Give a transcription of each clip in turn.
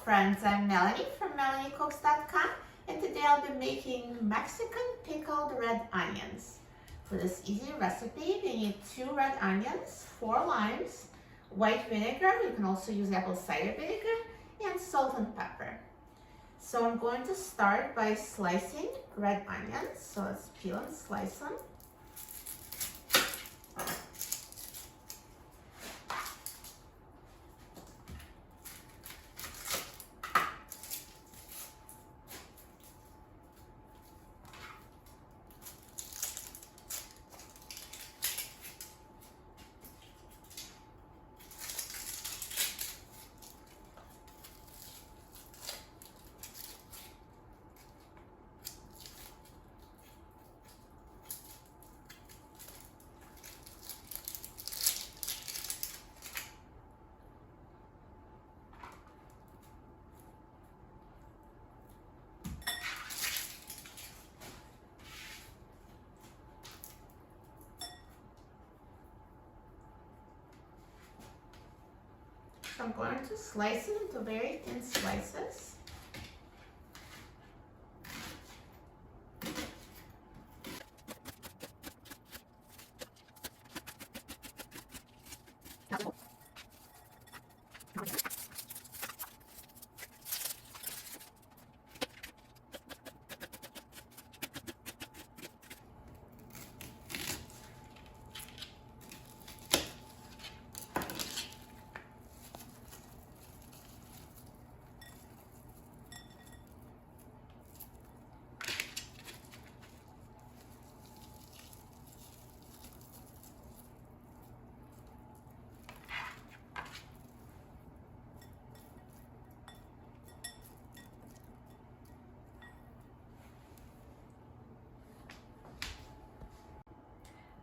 friends, I'm Melanie from MelanieCooks.com, and today I'll be making Mexican pickled red onions. For this easy recipe, we need 2 red onions, 4 limes, white vinegar, you can also use apple cider vinegar, and salt and pepper. So I'm going to start by slicing red onions, so let's peel and slice them. So I'm going to slice it into very thin slices.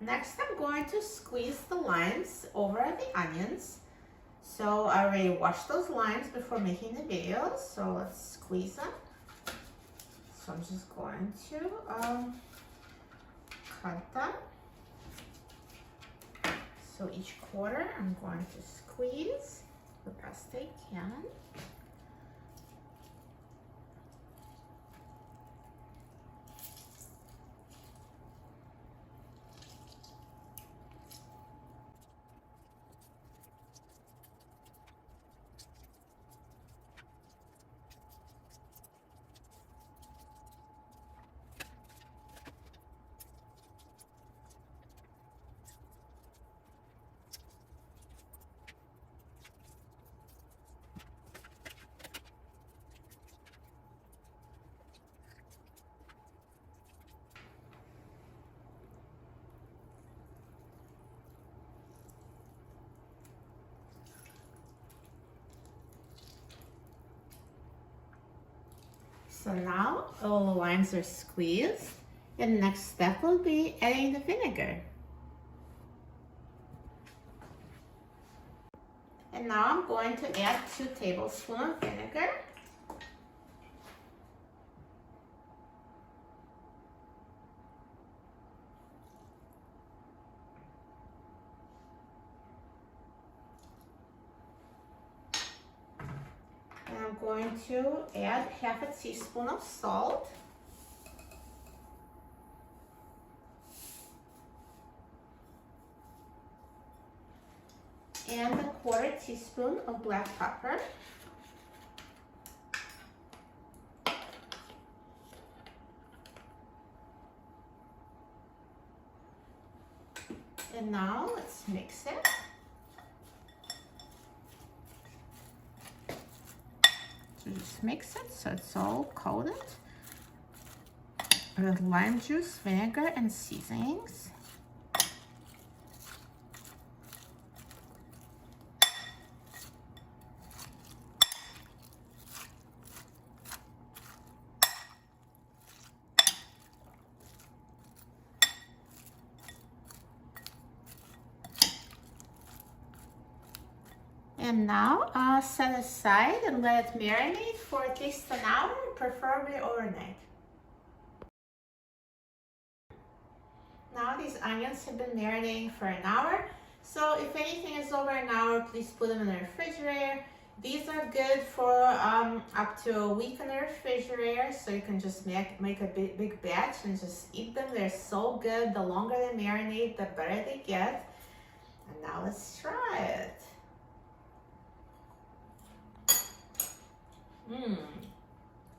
Next, I'm going to squeeze the limes over the onions. So I already washed those limes before making the video, so let's squeeze them. So I'm just going to cut them. So each quarter I'm going to squeeze the best I can. So now all the limes are squeezed, and the next step will be adding the vinegar. And now I'm going to add 2 tablespoons of vinegar. And I'm going to add half a teaspoon of salt. And a 1/4 teaspoon of black pepper. And now let's mix it. So just mix it so it's all coated with lime juice, vinegar, and seasonings. And now set aside and let it marinate for at least an hour, preferably overnight. Now these onions have been marinating for an hour, so if anything is over an hour, please put them in the refrigerator These are good for up to a week in the refrigerator, so you can just make a big batch and just eat them. They're so good. The longer they marinate, the better they get. And now let's try it.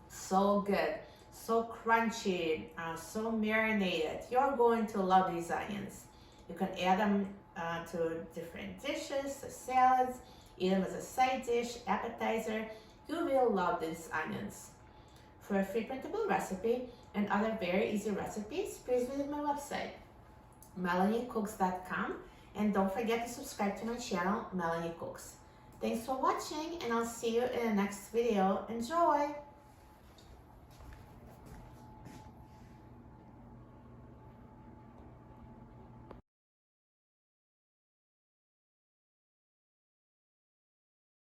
So good, so crunchy, so marinated. You're going to love these onions. You can add them to different dishes, to salads, eat them as a side dish, appetizer. You will love these onions. For a free printable recipe and other very easy recipes, please visit my website, MelanieCooks.com, and don't forget to subscribe to my channel, Melanie Cooks. Thanks for watching, and I'll see you in the next video. Enjoy!